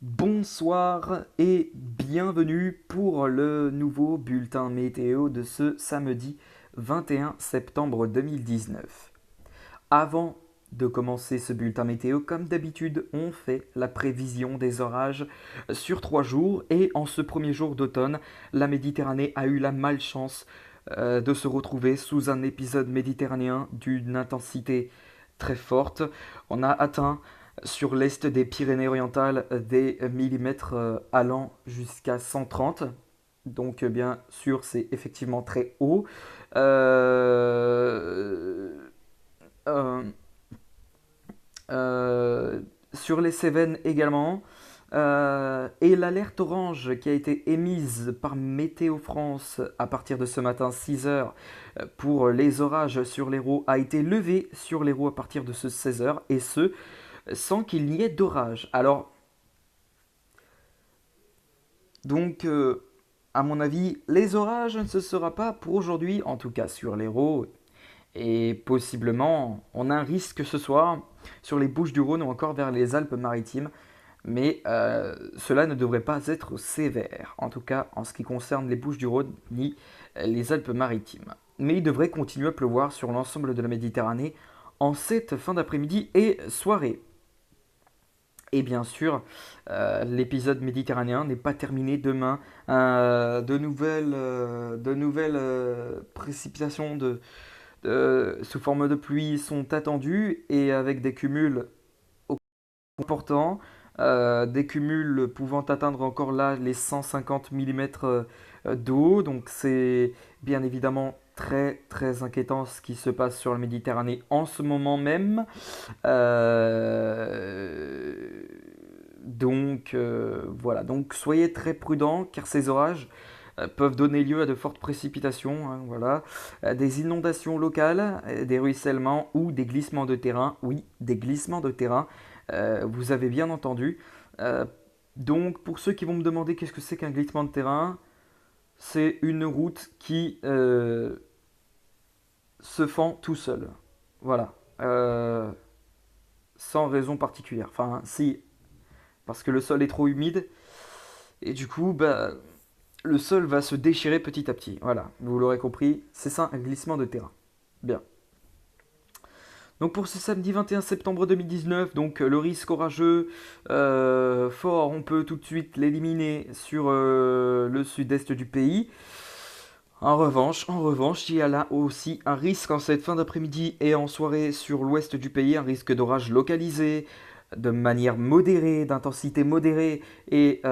Bonsoir et bienvenue pour le nouveau bulletin météo de ce samedi 21 septembre 2019. Avant de commencer ce bulletin météo, comme d'habitude, on fait la prévision des orages sur 3 jours et en ce premier jour d'automne, la Méditerranée a eu la malchance de se retrouver sous un épisode méditerranéen d'une intensité très forte. On a atteint sur l'est des Pyrénées-Orientales des millimètres allant jusqu'à 130. Donc bien sûr, c'est effectivement très haut. Euh, euh, sur les Cévennes également. Et l'alerte orange qui a été émise par Météo France à partir de ce matin 6 heures pour les orages sur l'Hérault a été levée sur l'Hérault à partir de ce 16 heures et ce sans qu'il n'y ait d'orage. Alors donc à mon avis les orages ne se sera pas pour aujourd'hui en tout cas sur l'Hérault et possiblement on a un risque ce soir sur les Bouches-du-Rhône ou encore vers les Alpes-Maritimes. Mais cela ne devrait pas être sévère, en tout cas en ce qui concerne les Bouches-du-Rhône ni les Alpes-Maritimes. Mais il devrait continuer à pleuvoir sur l'ensemble de la Méditerranée en cette fin d'après-midi et soirée. Et bien sûr, l'épisode méditerranéen n'est pas terminé demain. De nouvelles précipitations sous forme de pluie sont attendues et avec des cumuls important, des cumuls pouvant atteindre encore là les 150 mm d'eau. Donc c'est bien évidemment très très inquiétant ce qui se passe sur la Méditerranée en ce moment même. Voilà, donc soyez très prudents car ces orages peuvent donner lieu à de fortes précipitations, hein, voilà, des inondations locales, des ruissellements ou des glissements de terrain. Oui, des glissements de terrain, vous avez bien entendu. Euh, donc pour ceux qui vont me demander qu'est-ce que c'est qu'un glissement de terrain, c'est une route qui se fend tout seul. Voilà. Sans raison particulière. Enfin, si, parce que le sol est trop humide et du coup, bah, le sol va se déchirer petit à petit. Voilà, vous l'aurez compris, c'est ça un glissement de terrain. Bien. Donc pour ce samedi 21 septembre 2019, donc le risque orageux fort, on peut tout de suite l'éliminer sur le sud-est du pays. En revanche, il y a là aussi un risque en cette fin d'après-midi et en soirée sur l'ouest du pays, un risque d'orage localisé, de manière modérée, d'intensité modérée et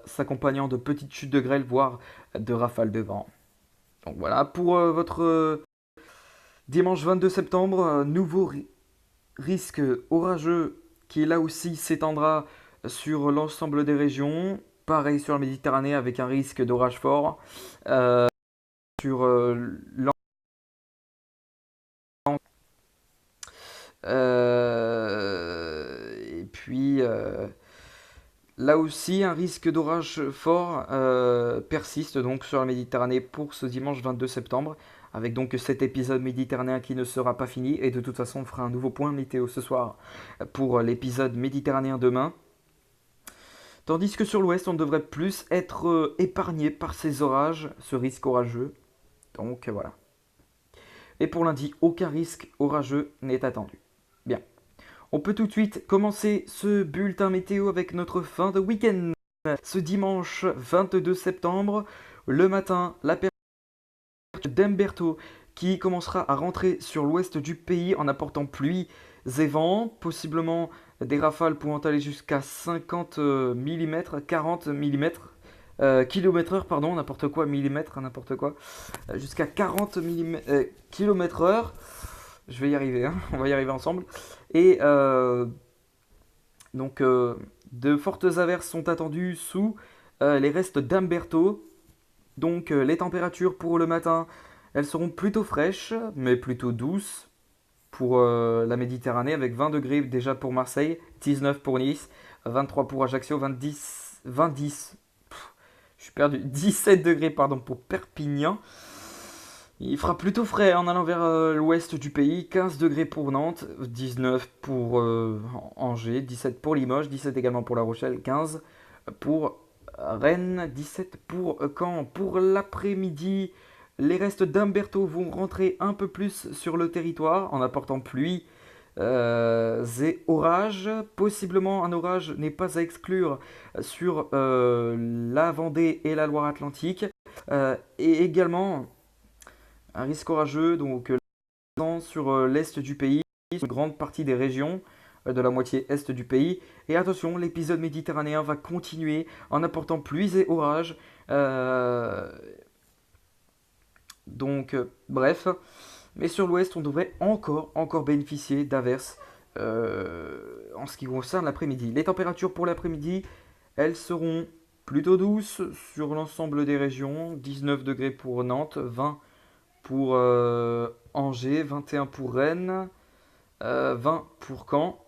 s'accompagnant de petites chutes de grêle, voire de rafales de vent. Donc voilà, pour votre dimanche 22 septembre, nouveau risque orageux qui là aussi s'étendra sur l'ensemble des régions. Pareil sur la Méditerranée avec un risque d'orage fort. Sur et puis là aussi un risque d'orage fort persiste donc sur la Méditerranée pour ce dimanche 22 septembre avec donc cet épisode méditerranéen qui ne sera pas fini et de toute façon on fera un nouveau point météo ce soir pour l'épisode méditerranéen demain. Tandis que sur l'ouest on devrait plus être épargné par ces orages, ce risque orageux. Donc voilà. Et pour lundi, aucun risque orageux n'est attendu. Bien. On peut tout de suite commencer ce bulletin météo avec notre fin de week-end. Ce dimanche 22 septembre, le matin, la période d'Emberto qui commencera à rentrer sur l'ouest du pays en apportant pluie et vent, possiblement des rafales pouvant aller jusqu'à 50 mm, 40 mm, km/h, pardon, n'importe quoi, millimètres, n'importe quoi, jusqu'à 40 km/h. Je vais y arriver, hein, on va y arriver ensemble. Et donc, de fortes averses sont attendues sous les restes d'Amberto. Donc, les températures pour le matin, elles seront plutôt fraîches, mais plutôt douces pour la Méditerranée, avec 20 degrés déjà pour Marseille, 19 pour Nice, 23 pour Ajaccio, 20, je suis perdu, 17 degrés pardon, pour Perpignan, Il fera plutôt frais en allant vers l'ouest du pays. 15 degrés pour Nantes, 19 pour Angers, 17 pour Limoges, 17 également pour La Rochelle, 15 pour Rennes, 17 pour Caen. Pour l'après-midi, les restes d'Umberto vont rentrer un peu plus sur le territoire en apportant pluie et orage. Possiblement un orage n'est pas à exclure sur la Vendée et la Loire-Atlantique. Et également un risque orageux donc sur l'est du pays, sur une grande partie des régions de la moitié est du pays. Et attention, l'épisode méditerranéen va continuer en apportant pluies et orages. Euh, bref. Mais sur l'ouest, on devrait encore bénéficier d'averses en ce qui concerne l'après-midi. Les températures pour l'après-midi, elles seront plutôt douces sur l'ensemble des régions. 19 degrés pour Nantes, 20 pour Angers, 21 pour Rennes, 20 pour Caen,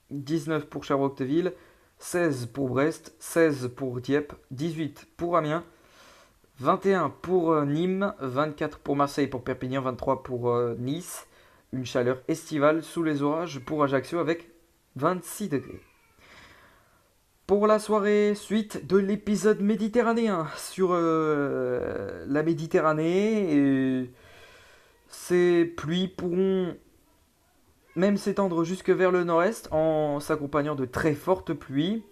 19 pour Charles-Octeville, 16 pour Brest, 16 pour Dieppe, 18 pour Amiens, 21 pour Nîmes, 24 pour Marseille, pour Perpignan, 23 pour Nice. Une chaleur estivale sous les orages pour Ajaccio avec 26 degrés. Pour la soirée, suite de l'épisode méditerranéen sur la Méditerranée. Et ces pluies pourront même s'étendre jusque vers le nord-est en s'accompagnant de très fortes pluies.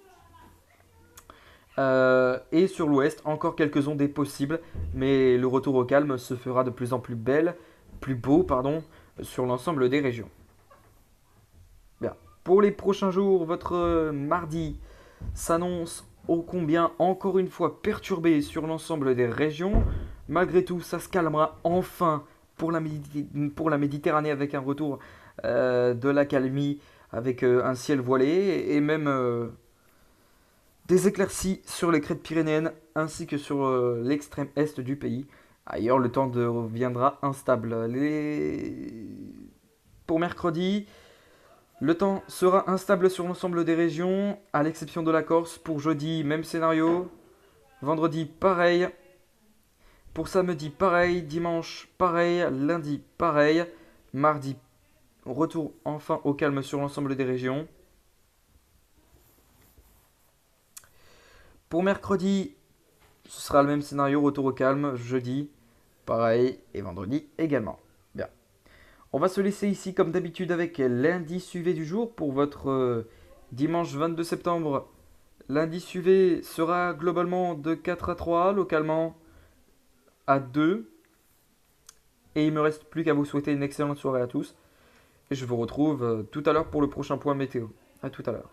Et sur l'ouest, encore quelques ondées possibles, mais le retour au calme se fera de plus en plus beau, sur l'ensemble des régions. Bien. Pour les prochains jours, votre mardi s'annonce ô combien encore une fois perturbé sur l'ensemble des régions. Malgré tout, ça se calmera enfin pour la Méditerranée avec un retour de l'accalmie, avec un ciel voilé et même des éclaircies sur les crêtes pyrénéennes ainsi que sur l'extrême est du pays. Ailleurs, le temps deviendra instable. Pour mercredi, le temps sera instable sur l'ensemble des régions, à l'exception de la Corse. Pour jeudi, même scénario. Vendredi, pareil. Pour samedi, pareil. Dimanche, pareil. Lundi, pareil. Mardi, retour enfin au calme sur l'ensemble des régions. Pour mercredi, ce sera le même scénario, retour au calme. Jeudi, pareil. Et vendredi également. Bien. On va se laisser ici comme d'habitude avec l'indice UV du jour pour votre dimanche 22 septembre. L'indice UV sera globalement de 4 à 3, localement à 2. Et il me reste plus qu'à vous souhaiter une excellente soirée à tous. Et je vous retrouve tout à l'heure pour le prochain point météo. A tout à l'heure.